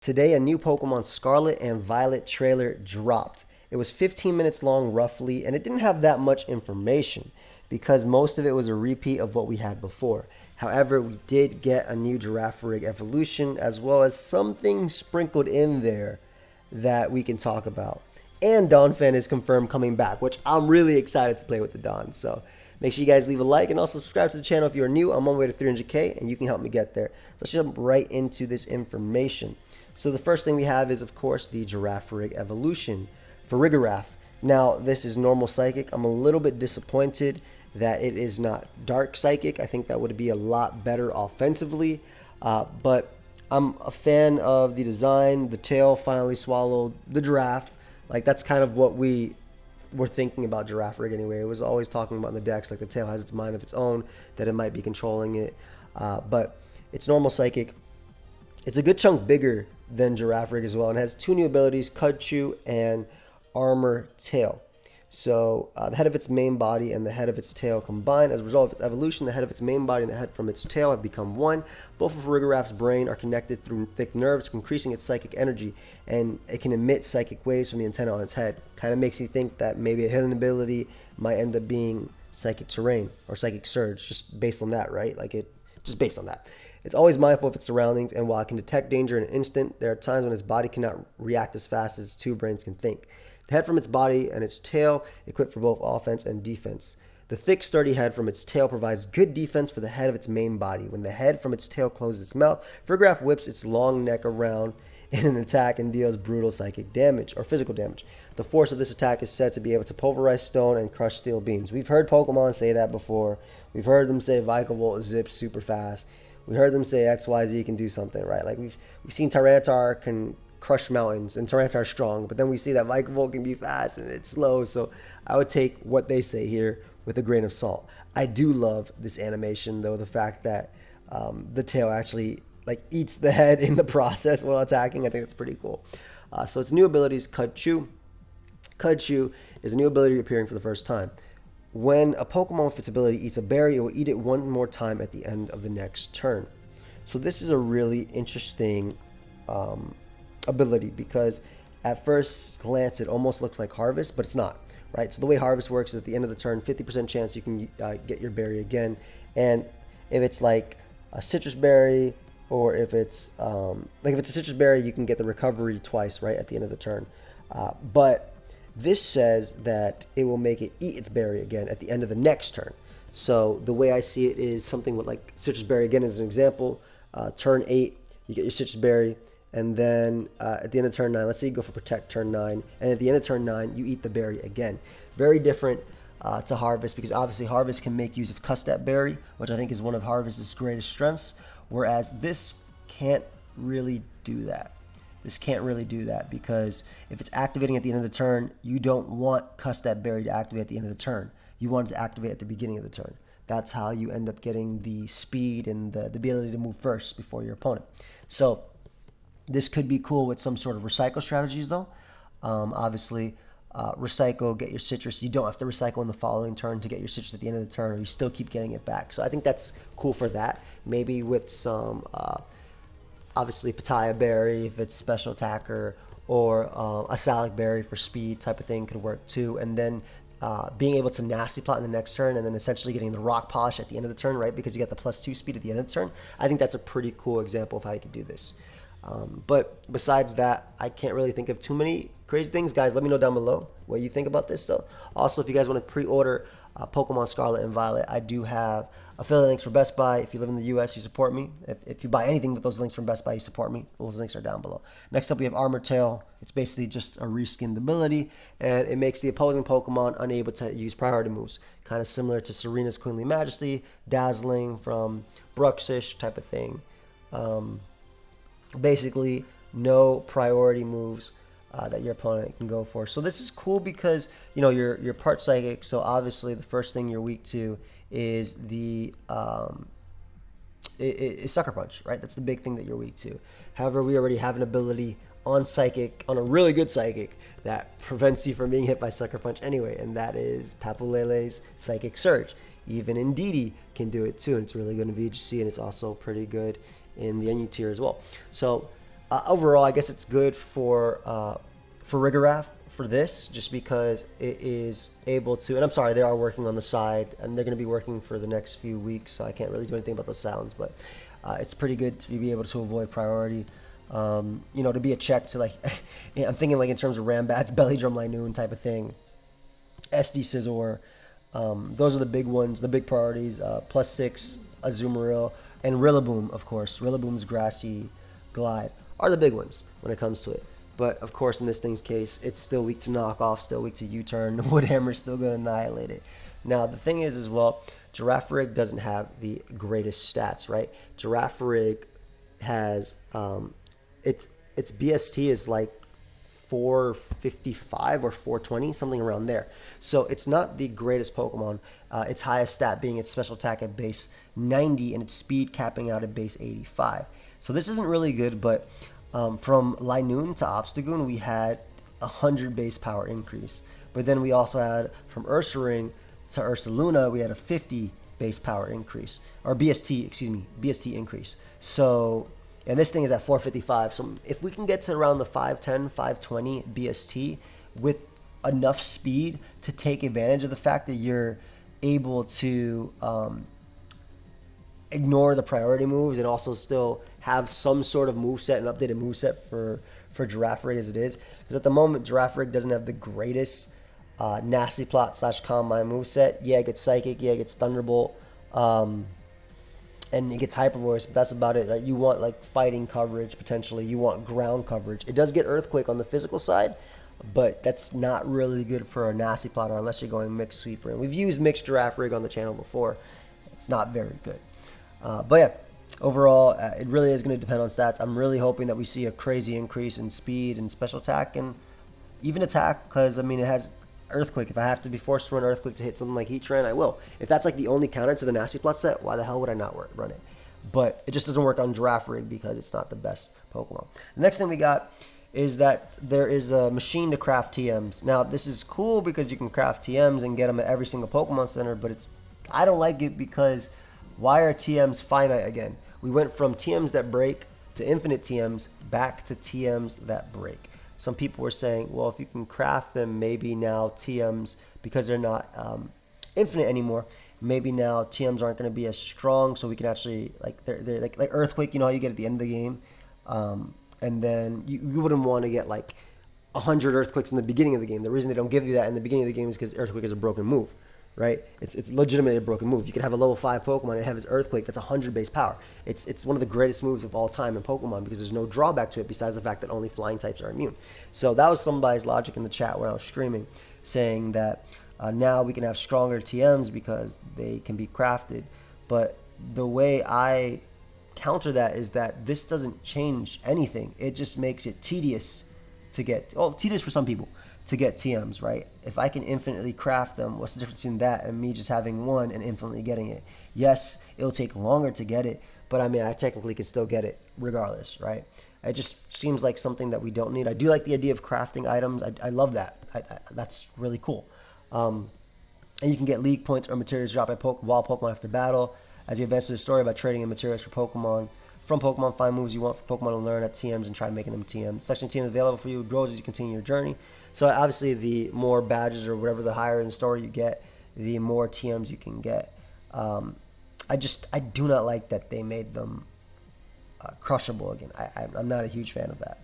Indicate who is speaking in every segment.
Speaker 1: Today, a new Pokemon Scarlet and Violet trailer dropped. It was 15 minutes long, roughly, and it didn't have that much information because most of it was a repeat of what we had before. However, we did get a new Giraffrig Evolution as well as something sprinkled in there that we can talk about. And Donphan is confirmed coming back, which I'm really excited to play with the Don. So make sure you guys leave a like and also subscribe to the channel if you're new. I'm on my way to 300K and you can help me get there. So let's jump right into this information. So the first thing we have is, of course, the Giraffrig Evolution, Farigiraf. Now, this is normal Psychic. I'm a little bit disappointed that it is not Dark Psychic. I think that would be a lot better offensively. But I'm a fan of the design. The tail finally swallowed the giraffe. Like, that's kind of what we were thinking about Giraffrig anyway. It was always talking about in the decks, like the tail has its mind of its own, that it might be controlling it. But it's normal Psychic. It's a good chunk bigger than Giraffrig as well, and has two new abilities, Kochu and Armor Tail. So the head of its main body and the head of its tail combined. As a result of its evolution, the head of its main body and the head from its tail have become one. Both of Farigiraf's brain are connected through thick nerves, increasing its psychic energy, and it can emit psychic waves from the antenna on its head. Kind of makes you think that maybe a hidden ability might end up being Psychic Terrain or Psychic Surge, just based on that, right? Just based on that. It's always mindful of its surroundings, and while it can detect danger in an instant, there are times when its body cannot react as fast as its two brains can think. The head from its body and its tail equipped for both offense and defense. The thick, sturdy head from its tail provides good defense for the head of its main body. When the head from its tail closes its mouth, Farigiraf whips its long neck around in an attack and deals brutal psychic damage or physical damage. The force of this attack is said to be able to pulverize stone and crush steel beams. We've heard Pokemon say that before. We've heard them say Vikavolt zips super fast. We heard them say XYZ can do something, right? Like we've seen Tyranitar can crush mountains and Tyranitar is strong, but then we see that Vikavolt can be fast and it's slow. So I would take what they say here with a grain of salt. I do love this animation though, the fact that the tail actually like eats the head in the process while attacking. I think that's pretty cool. So its new abilities, Kochu. Kochu is a new ability appearing for the first time. When a Pokemon with its ability eats a berry, it will eat it one more time at the end of the next turn. So this is a really interesting ability because at first glance it almost looks like Harvest, but it's not, right? So the way Harvest works is at the end of the turn, 50% chance you can get your berry again. And if it's like a citrus berry, or if it's like if it's a citrus berry, you can get the recovery twice, right, at the end of the turn. But this says that it will make it eat its berry again at the end of the next turn. So the way I see it is something with like citrus berry again as an example. Turn 8, you get your citrus berry, and then at the end of turn 9, let's say you go for protect turn 9, and at the end of turn 9, you eat the berry again. Very different to Harvest because obviously Harvest can make use of Custap Berry, which I think is one of Harvest's greatest strengths, whereas this can't really do that. This can't really do that because if it's activating at the end of the turn, you don't want Custap Berry to activate at the end of the turn. You want it to activate at the beginning of the turn. That's how you end up getting the speed and the ability to move first before your opponent. So this could be cool with some sort of recycle strategies though. Obviously, recycle, get your citrus. You don't have to recycle in the following turn to get your citrus at the end of the turn, or you still keep getting it back. So I think that's cool for that. Maybe with some... obviously Pitaya Berry if it's special attacker, or a Salic Berry for speed type of thing could work too. And then being able to Nasty Plot in the next turn and then essentially getting the Rock Polish at the end of the turn, right? Because you got the +2 speed at the end of the turn. I think that's a pretty cool example of how you could do this. But besides that, I can't really think of too many crazy things. Guys, let me know down below what you think about this. So also, if you guys want to pre-order Pokemon Scarlet and Violet, I do have affiliate links for Best Buy. If you live in the US, you support me. If you buy anything with those links from Best Buy, you support me. Those links are down below. Next up, we have Armor Tail. It's basically just a reskinned ability, and it makes the opposing Pokemon unable to use priority moves. Kind of similar to Serena's Queenly Majesty, Dazzling from Bruxish type of thing. Basically, no priority moves that your opponent can go for. So this is cool because, you know, you're part psychic, so obviously the first thing you're weak to is the is Sucker Punch, right? That's the big thing that you're weak to. However, we already have an ability on Psychic, on a really good Psychic, that prevents you from being hit by Sucker Punch anyway, and that is Tapu Lele's Psychic Surge. Even Indeedee can do it too, and it's really good in VGC, and it's also pretty good in the NU tier as well. So Overall, I guess it's good for Farigiraf for this, just because it is able to. And I'm sorry, they are working on the side, and they're going to be working for the next few weeks, so I can't really do anything about those sounds. But it's pretty good to be able to avoid priority. To be a check to like, I'm thinking like in terms of Rambats, Belly Drum Linoon type of thing, SD Scizor. Those are the big ones, the big priorities. +6, Azumarill, and Rillaboom, of course. Rillaboom's Grassy Glide are the big ones when it comes to it. But of course, in this thing's case, it's still weak to knockoff, still weak to U-turn. Woodhammer's still going to annihilate it. Now, the thing is as well, Girafarig doesn't have the greatest stats, right? Girafarig has its BST is like 455 or 420, something around there. So it's not the greatest Pokemon. Its highest stat being its special attack at base 90 and its speed capping out at base 85. So this isn't really good, but from Linoon to Obstagoon, we had 100 base power increase. But then we also had from Ursaring to Ursaluna, we had a 50 base power increase. Or BST increase. So, and this thing is at 455. So if we can get to around the 510, 520 BST with enough speed to take advantage of the fact that you're able to ignore the priority moves and also still have some sort of moveset, an updated moveset for Girafarig as it is. Because at the moment, Girafarig doesn't have the greatest Nasty Plot / Calm Mind moveset. Yeah, it gets Psychic. Yeah, it gets Thunderbolt. And it gets Hyper Voice, but that's about it. Right? You want like fighting coverage, potentially. You want ground coverage. It does get Earthquake on the physical side, but that's not really good for a Nasty Plotter unless you're going Mixed Sweeper. And we've used Mixed Girafarig on the channel before. It's not very good. But yeah, overall, it really is going to depend on stats. I'm really hoping that we see a crazy increase in speed and special attack and even attack, because, I mean, it has Earthquake. If I have to be forced to run Earthquake to hit something like Heatran, I will. If that's like the only counter to the Nasty Plot set, why the hell would I not run it? But it just doesn't work on Girafarig because it's not the best Pokemon. The next thing we got is that there is a machine to craft TMs. Now, this is cool because you can craft TMs and get them at every single Pokemon Center, but I don't like it because why are TMs finite again? We went from TMs that break to infinite TMs back to TMs that break. Some people were saying, well, if you can craft them, maybe now TMs, because they're not infinite anymore, maybe now TMs aren't going to be as strong, so we can actually, like, they're like Earthquake, you know how you get at the end of the game? And then you wouldn't want to get like 100 Earthquakes in the beginning of the game. The reason they don't give you that in the beginning of the game is because Earthquake is a broken move, right? It's legitimately a broken move. You can have a level 5 Pokemon and have his Earthquake that's 100 base power. It's one of the greatest moves of all time in Pokemon because there's no drawback to it besides the fact that only flying types are immune. So that was somebody's logic in the chat when I was streaming, saying that now we can have stronger TMs because they can be crafted. But the way I counter that is that this doesn't change anything. It just makes it tedious to get, tedious for some people to get TMs, right? If I can infinitely craft them, what's the difference between that and me just having one and infinitely getting it? Yes, it'll take longer to get it, but I mean, I technically can still get it regardless, right? It just seems like something that we don't need. I do like the idea of crafting items. I love that. That's really cool. And you can get league points or materials dropped by while Pokemon after battle. As you advance through the story by trading in materials for Pokemon. From Pokemon, find moves you want for Pokemon to learn at TMs and try making them TMs. Section TM available for you grows as you continue your journey. So obviously, the more badges or whatever, the higher in the story you get, the more TMs you can get. I do not like that they made them crushable again. I'm not a huge fan of that.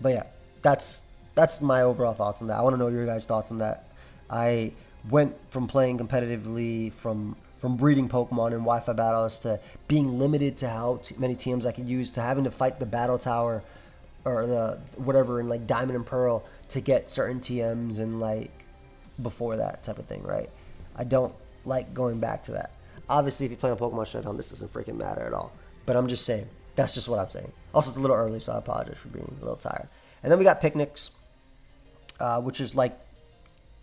Speaker 1: But yeah, that's my overall thoughts on that. I want to know your guys' thoughts on that. I went from playing competitively from breeding Pokemon in Wi-Fi battles to being limited to how many TMs I could use to having to fight the battle tower or the whatever in like Diamond and Pearl to get certain TMs and like before that type of thing, right? I don't like going back to that. Obviously, if you play on Pokemon Showdown, this doesn't freaking matter at all. But I'm just saying. That's just what I'm saying. Also, it's a little early, so I apologize for being a little tired. And then we got picnics, which is like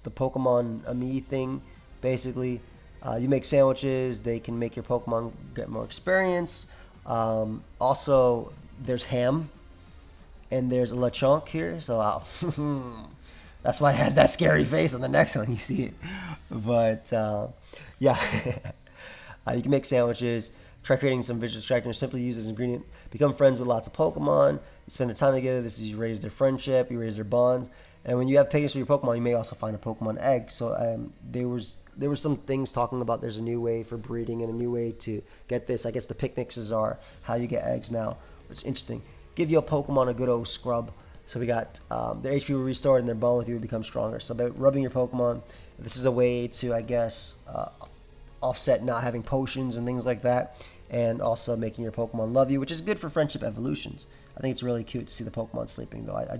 Speaker 1: the pokeaimMD thing, basically. You make sandwiches. They can make your Pokemon get more experience. Also, there's ham, and there's a Lechonk here. So that's why it has that scary face on the next one. You see it. But, yeah. You can make sandwiches. Try creating some visual distraction or simply use as an ingredient. Become friends with lots of Pokemon. You spend their time together. This is you raise their friendship, you raise their bonds. And when you have pictures of your Pokemon, you may also find a Pokemon egg. So there were some things talking about there's a new way for breeding and a new way to get this. I guess the picnics are how you get eggs now, which is interesting. Give your Pokemon a good old scrub. So we got their HP will restore and their bond with you will become stronger. So by rubbing your Pokemon, this is a way to, I guess, offset not having potions and things like that, and also making your Pokemon love you, which is good for friendship evolutions. I think it's really cute to see the Pokemon sleeping, though. I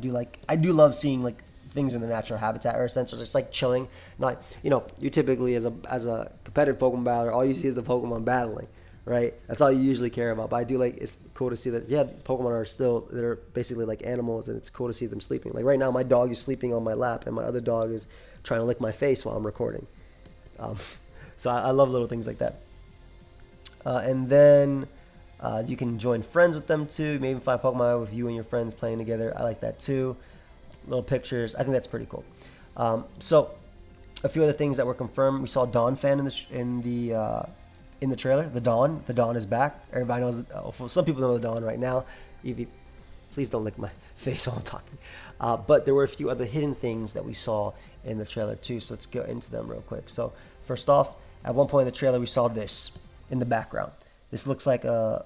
Speaker 1: do love seeing like things in the natural habitat, or a sense of just like chilling. Not, you typically as a competitive Pokemon battler, all you see is the Pokemon battling, right? That's all you usually care about. But I do like, it's cool to see that, yeah, these Pokemon they're basically like animals, and it's cool to see them sleeping. Like right now, my dog is sleeping on my lap, and my other dog is trying to lick my face while I'm recording. So I love little things like that. And then you can join friends with them too. Maybe find Pokemon with you and your friends playing together. I like that too. Little pictures. I think that's pretty cool. So a few other things that were confirmed. We saw Dawn Fan in the trailer. The Dawn is back. Everybody knows. Some people know the Dawn right now. Evie, please don't lick my face while I'm talking. But there were a few other hidden things that we saw in the trailer too. So let's go into them real quick. So first off, at one point in the trailer, we saw this in the background. This looks like a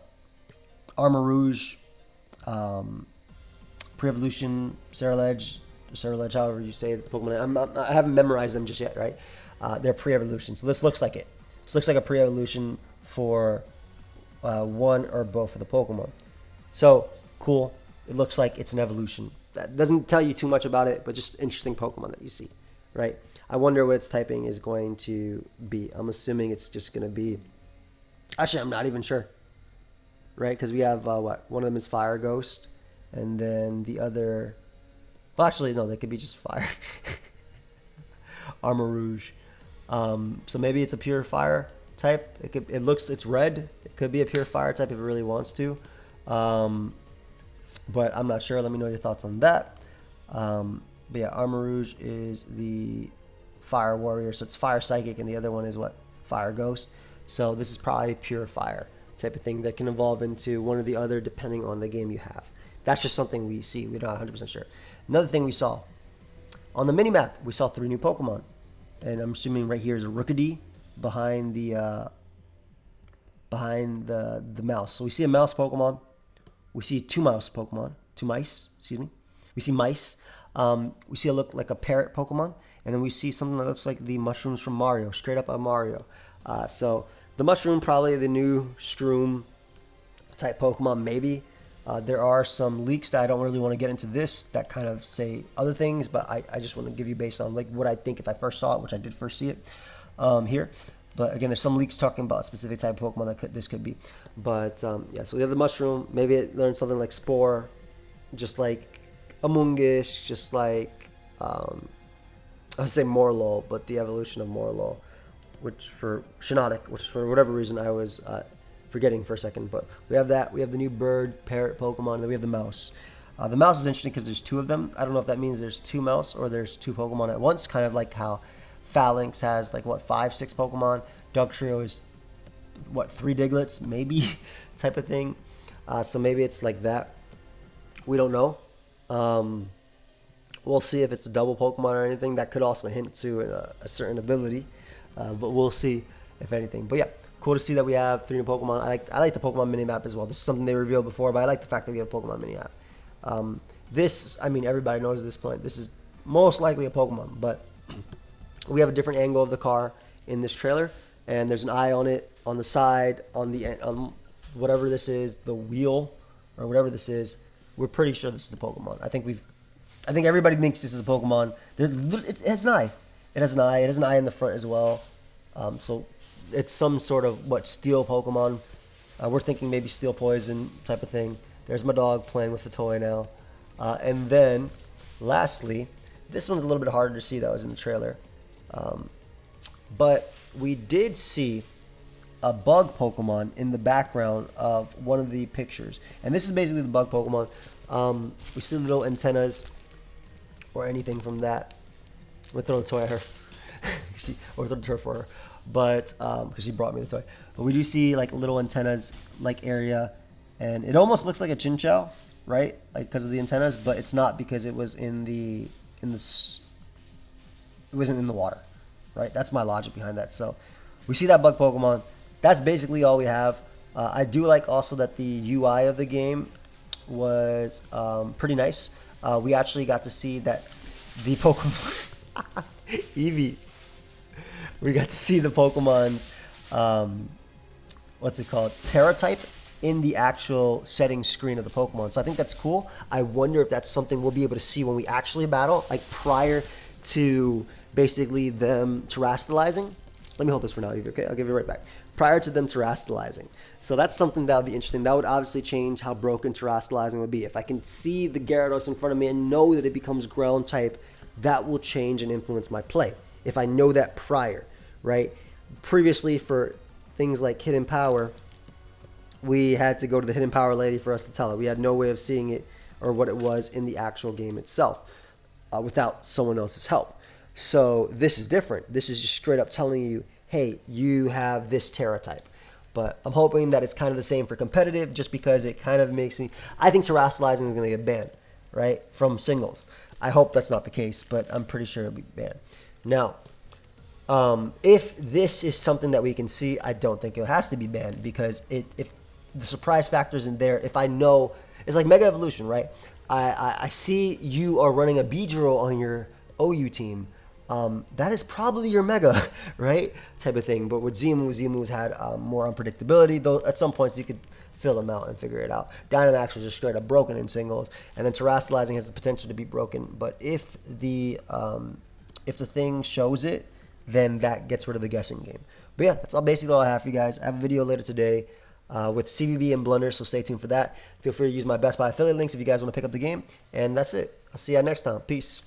Speaker 1: Armor Rouge pre-evolution Ceruledge, however you say the Pokemon. I haven't memorized them just yet, right? They're pre-evolution. So this looks like it. This looks like a pre-evolution for one or both of the Pokemon. So cool. It looks like it's an evolution. That doesn't tell you too much about it, but just interesting Pokemon that you see, right? I wonder what its typing is going to be. I'm assuming it's just going to be... Actually, I'm not even sure, right? Because we have, one of them is Fire Ghost, and then the other... Well, actually, no, they could be just Fire. Armor Rouge. So maybe it's a pure Fire type. It's red. It could be a pure Fire type if it really wants to. But I'm not sure. Let me know your thoughts on that. But yeah, Armor Rouge is the Fire Warrior, so it's Fire Psychic, and the other one is what? Fire Ghost. So this is probably pure Fire type of thing that can evolve into one or the other depending on the game you have. That's just something we see. We're not 100% sure. Another thing we saw on the mini map, we saw 3 new Pokemon, and I'm assuming right here is a Rookidee behind the mouse. So we see a mouse Pokemon. We see 2 mouse Pokemon. 2 mice. Excuse me. We see mice. We see like a parrot Pokemon, and then we see something that looks like the mushrooms from Mario, straight up on Mario. So the mushroom, probably the new Stroom type Pokemon, maybe. There are some leaks that I don't really want to get into this that kind of say other things, but I just want to give you based on like what I think if I first saw it, which I did first see it here. But again, there's some leaks talking about a specific type of Pokemon that this could be. But yeah, so we have the mushroom. Maybe it learned something like Spore, just like Amoongush, just like I would say Morlul, but the evolution of Morlul, which for Shiinotic, which for whatever reason I was forgetting for a second. But we have that. We have the new bird, parrot Pokemon, and then we have the mouse. The mouse is interesting because there's 2 of them. I don't know if that means there's 2 mouse or there's 2 Pokemon at once, kind of like how Phalanx has like what 5, 6 Pokemon. Dugtrio is what 3 Diglets, maybe type of thing. So maybe it's like that. We don't know. We'll see if it's a double Pokemon or anything. That could also hint to a certain ability, but we'll see if anything. But yeah, cool to see that we have 3 new Pokemon. I like the Pokemon mini map as well. This is something they revealed before, but I like the fact that we have a Pokemon mini map. I mean, everybody knows at this point. This is most likely a Pokemon, but we have a different angle of the car in this trailer, and there's an eye on it, on the side, on whatever this is, the wheel or whatever this is. We're pretty sure this is a Pokemon. I think everybody thinks this is a Pokemon. It has an eye. It has an eye. It has an eye in the front as well. So it's some sort of steel Pokemon. We're thinking maybe Steel Poison type of thing. There's my dog playing with the toy now. And then, lastly, this one's a little bit harder to see that was in the trailer. But we did see a bug Pokemon in the background of one of the pictures. And this is basically the bug Pokemon. We see little antennas or anything from that. I'm going to throw the toy at her. Or throw the toy for her. But, because she brought me the toy. but we do see like little antennas like area, and it almost looks like a chinchou, right? Like because of the antennas, but it's not because it was it wasn't in the water, right? That's my logic behind that. So we see that bug Pokemon. That's basically all we have. I do like also that the UI of the game was pretty nice. We actually got to see that the Pokemon Eevee. We got to see the Pokemon's what's it called, Terra type in the actual settings screen of the Pokemon. So I think that's cool. I wonder if that's something we'll be able to see when we actually battle, like prior to basically them terrestrializing. Let me hold this for now, Eevee, okay? I'll give you right back. Prior to them terrestrializing. So that's something that would be interesting. That would obviously change how broken terrestrializing would be. If I can see the Gyarados in front of me and know that it becomes ground type, that will change and influence my play. If I know that prior, right? Previously, for things like Hidden Power, we had to go to the Hidden Power lady for us to tell her. We had no way of seeing it or what it was in the actual game itself without someone else's help. So this is different. This is just straight up telling you, hey, you have this Terra type. But I'm hoping that it's kind of the same for competitive, just because it kind of makes me... I think terrestrializing is going to get banned, right, from singles. I hope that's not the case, but I'm pretty sure it'll be banned. Now, if this is something that we can see, I don't think it has to be banned, because if the surprise factor isn't there, if I know... It's like Mega Evolution, right? I see you are running a Beedrill on your OU team. That is probably your Mega, right? Type of thing. But with Zemu's had more unpredictability, though at some points you could fill them out and figure it out. Dynamax was just straight up broken in singles, and then terrestrializing has the potential to be broken. But if the thing shows it, then that gets rid of the guessing game. But yeah, that's basically all I have for you guys. I have a video later today with CBB and Blunder, so stay tuned for that. Feel free to use my Best Buy affiliate links if you guys want to pick up the game. And that's it. I'll see you next time. Peace.